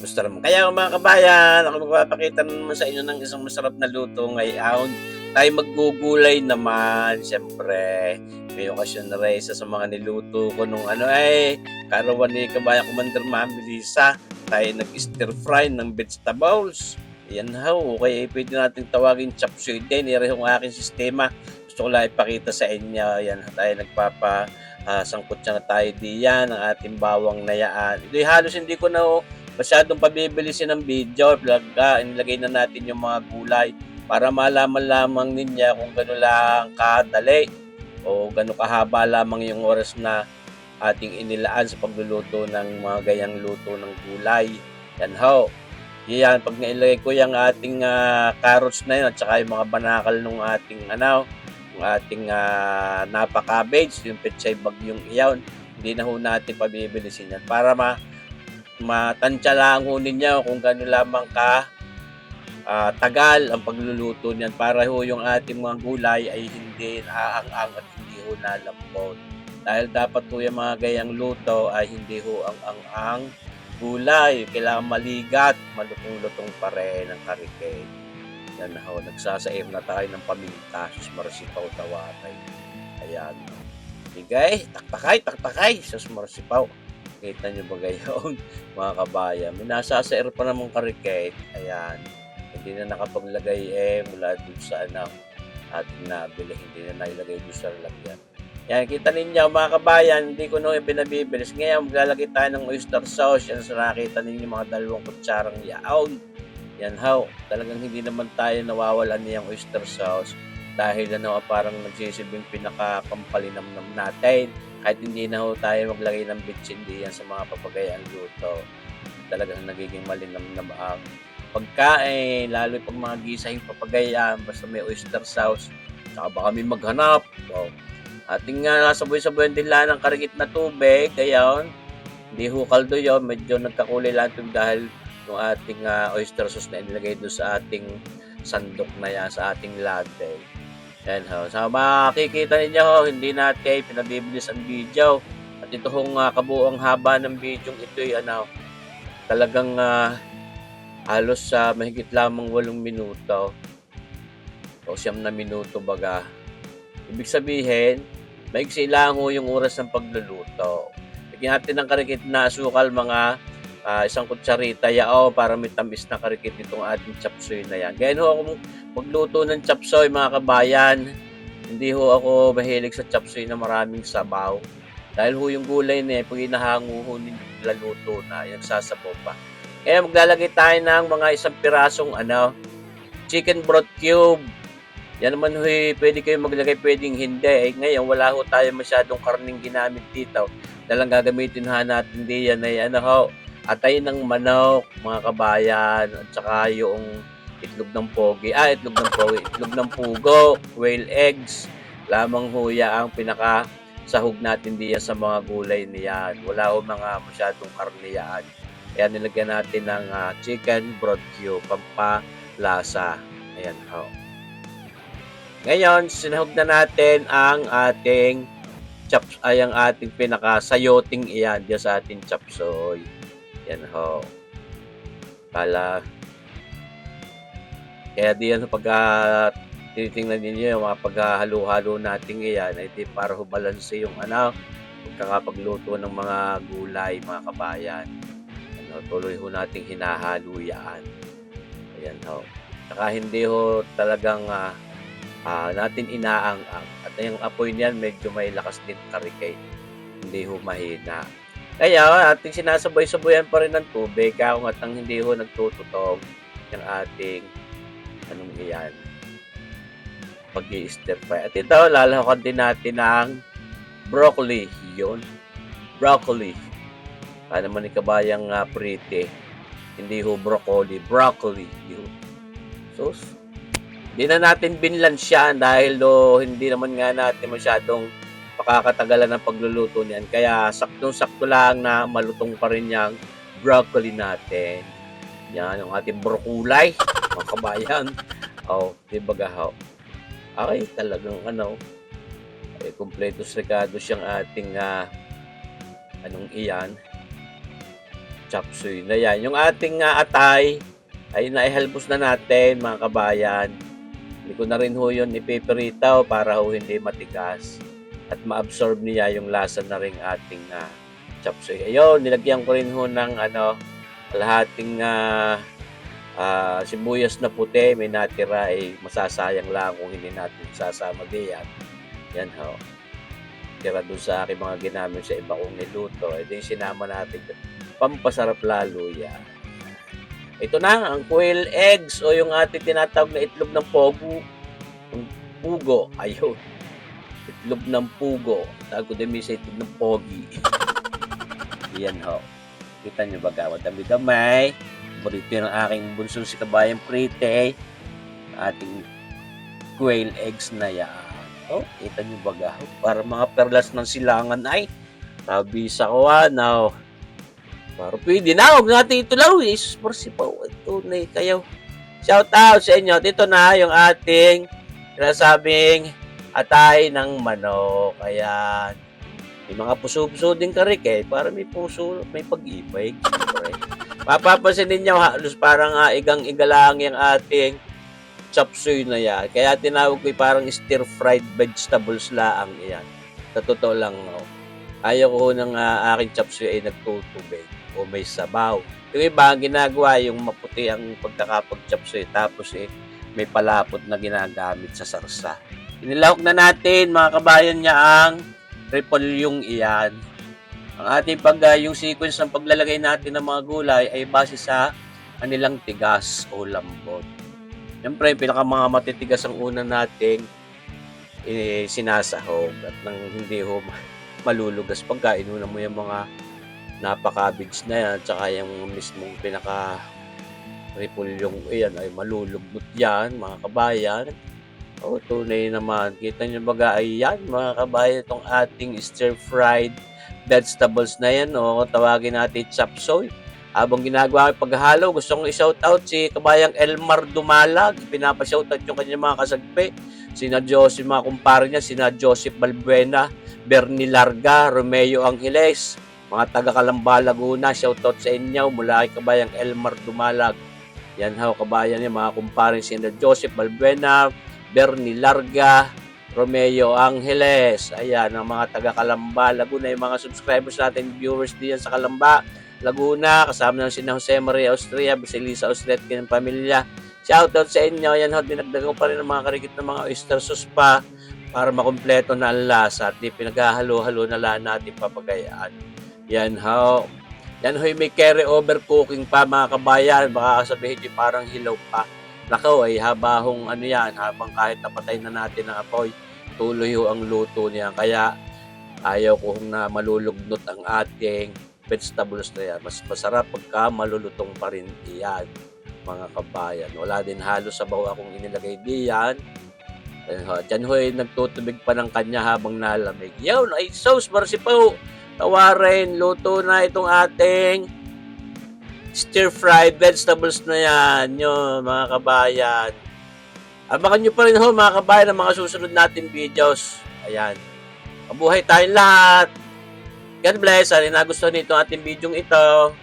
Musta naman kayo mga kabayan? Ako magpapakita na naman sa inyo ng isang masarap na luto ngayon. Tayo maggugulay naman, siyempre. May okasyon na rin isa sa mga niluto ko nung karawan ni Kabayan Commander Mami Lisa. Tayo nag-stir fry ng vegetables. Yan ho, okay, pwede natin tawagin chop suey din. Yan yung aking sistema. Gusto ko lang ipakita sa inyo. Yan, tayo sangkot siya na tayo diyan, ang ating bawang na yaan. Ito'y halos hindi ko na masyadong pabibilisin ng video. Inilagay na natin yung mga gulay para malaman lamang ninyo kung gano'n lang kadali o gano'n kahaba lamang yung oras na ating inilaan sa pagluluto ng mga gayang luto ng gulay. Yan ho. Yan, pag nailagay ko yung ating carrots na yun at saka yung mga banakal ng ating yung ating napa-cabbage, yung pechay bagyong iyaw, hindi na ho natin pabibilisin yan para matansya lang ho ninyo kung gano'n lamang tagal ang pagluluto niyan para ho yung ating mga gulay ay hindi naaang-ang at hindi ho nalambot. Dahil dapat ho yung mga gayang luto ay hindi ho ang gulay. Kailangan maligat, malutong-lutong pa rin ang karike. Yan ho, nagsasaim na tayo ng paminta, sus marasipaw tawatay. Ayan. Bigay, taktakay, sus marasipaw. Kita nyo ba gayon, mga kabayan? May nasasair pa namang karike. Ayan. Hindi na nakapaglagay mula dun sa ating nabili. Hindi na nailagay dun sa lalagyan. Yan, kita ninyo mga kabayan, hindi ko nung pinabibilis. Ngayon, maglalagay tayo ng oyster sauce. Yan, sa nakita ninyo mga 2 kutsarang yaon. Yan how, talagang hindi naman tayo nawawalan niyang oyster sauce dahil parang nagsisilbing pinakapampalinamnam natin. Kahit hindi na ho tayo maglagay ng bitchin diyan sa mga papagayang luto. Talagang nagiging malinamnam ang pagkain, lalo pag mga gisahing papagayan, basta may oyster sauce. Saka ba kami maghanap? So, ating nasaboy-saboyan din lang ng karikit na tubig, kaya hindi ho kaldo yun, medyo nagkakulay lang ito dahil yung ating oyster sauce na inilagay doon sa ating sandok na yan, sa ating latte. Yan ho. So makikita ninyo ho, hindi natin pinabibilis ang video. At ito hong kabuang haba ng video ito talagang halos mahigit lamang 8 minuto o 9 na minuto baga. Ibig sabihin, maigsi lang ho yung oras ng pagluluto. Lagyan natin ng karikit na asukal, mga 1 kutsarita yao para may tamis na karikit itong ating chop suey na yan. Ganyan ho ako magluto ng chop suey mga kabayan. Hindi ho ako mahilig sa chop suey na maraming sabaw. Dahil ho yung gulay na yan, pag inahango ho ninyo laluto na, yan sasabaw pa. Kaya maglalagay tayo ng mga 1 pirasong chicken broth cube. Yan naman ho, pwede kayo maglagay, pwedeng hindi. Ngayon, wala ho tayo masyadong karning ginamit dito. Dalang gagamitin natin diyan ay atay ng manok, mga kabayan, at saka yung itlog ng pugo, quail eggs, lamang huya ang pinakasahog natin diyan sa mga gulay niyan. Wala ho mga masyadong karne yan. Kaya nilagyan natin ng chicken broth cube, pampalasa. Ayan ho. Ngayon, sinahog na natin ang ating ang ating pinakasayoting iyan diyan sa ating chop suey. Yan ho. Kaya diyan pag titingnan niyo yung mga paghahalo-halo natin iyan ay para balanse yung pagkakapagluto ng mga gulay, mga kabayan. Tuloy ho nating hinahalo yan. Ayan ho. Saka hindi ho talagang natin inaang-ang. At yung apoy niyan medyo may lakas din karikay. Hindi ho mahina. Kaya ating sinasabay-sabayan pa rin ng tubig kaya kung atang hindi ho nagtututog yung ating iyan pag-i-stir fry. At ito, lalahakan din natin ang broccoli. Yun. Broccoli. Kaya naman ni kabayang pretty. Hindi ho broccoli. Broccoli. Yun. So, hindi na natin binlansyan dahil hindi naman nga natin masyadong pakakatagalan ng pagluluto niyan. Kaya saktong-sakto lang na malutong pa rin yung broccoli natin. Yan, yung ating brokulay, mga kabayan. Diba gahaw? Okay, talagang kompletos regados yung ating iyan. chop suey na yan. Yung ating atay ay naihalbos na natin mga kabayan. Hindi ko na rin ho yun ipipritaw para ho hindi matigas at ma-absorb niya yung lasa na rin ating chop suey. Ayun, nilagyan ko rin ho ng kalahating sibuyas na puti. May natira ay masasayang lang kung hindi natin sasama diyan. Yan ho. Tira doon sa aking mga ginamit sa iba kong niluto. Ito yung sinama natin. Pampasarap lalo yan. Ito na, ang quail eggs o yung ating tinatawag na itlog ng pugo. Ayun. Itlog ng pugo. Tawag ko din sa itlog ng pogi. Yan ho. Kita nyo ba gawa? Dami-damay. Paborito ng aking bunsong si Kabayang Prite. Ating quail eggs na yan. Oh, kita nyo ba gawa? Para mga perlas ng silangan ay. Tabisa ko now. Para pwede na, huwag natin ito lang. Jesus, mercy po. Ito na kayo. Shout out sa inyo. Ito na yung ating sinasabing atay ng manok. Ayan. May mga puso-puso din karik para may puso, may pag-ibig. Okay. Mapapansin ninyo halos parang igang-iga lang yung ating chop suey na yan. Kaya tinawag ko parang stir-fried vegetables lang yan. Sa totoo lang, ayaw ko ng aking chop suey ay nagtutubig o may sabaw. Yung iba, ginagawa yung maputi ang pagkakapag-chop suey tapos may palapot na ginagamit sa sarsa. Inilahok na natin mga kabayan niya ang repolyo iyan. Ang ating yung sequence ng paglalagay natin ng mga gulay ay base sa kanilang tigas o lambot. Siyempre, mga matitigas ang una nating sinasahog at nang hindi ho malulugas pagka inuna mo yung mga napaka-cabbage na yan at saka yung mismong repolyo iyan ay malulugnot yan mga kabayan. Tunay naman. Kita nyo baga ay yan mga kabayan itong ating stir-fried vegetables na yan tawagin natin chop suey. Habang ginagawa ang paghalo, gusto kong i-shoutout si Kabayang Elmar Dumalag. Pinapa-shoutout yung kanyang mga kasagpi. Sina Joseph, mga kumpare niya, sina Joseph Balbuena, Bernie Larga, Romeo Angeles, mga taga-Calamba, Laguna. Shoutout sa inyo mula kay Kabayang Elmar Dumalag. Yan ho, kabayan niya, mga kumpare sina Joseph Balbuena, Bernie Larga, Romeo Angeles. Ayan, ang mga taga-Calamba, Laguna, yung mga subscribers natin, viewers diyan sa Calamba, Laguna, kasama ng sina Jose Maria Austria, Basilisa Austria at kanyang pamilya. Shoutout sa inyo. Yan ho, dinagdagan ko pa rin ng mga karikit ng mga oyster sauce pa para makumpleto na ang lasa at di pinaghahalo-halo na lang natin papagayaan. Yan ho. Yan ho, may carry over cooking pa mga kabayan. Baka sabihin nyo parang hilaw pa. Nakaw ay habang habang kahit napatay na natin ang apoy, tuloy ho ang luto niya. Kaya ayaw ko na malulugnot ang ating vegetables na yan. Mas masarap pagka malulutong pa rin iyan mga kabayan. Wala din halos sabaw akong inilagay diyan. Diyan ho ay nagtutubig pa ng kanya habang nalamig. Yun, ay sauce, marsi po. Tawarin, luto na itong ating stir-fried vegetables na yan. Yun, mga kabayan. Abangan nyo pa rin ho, mga kabayan, ang mga susunod natin videos. Ayan. Mabuhay tayong lahat. God bless. Sana nagustuhan nito ating video ito.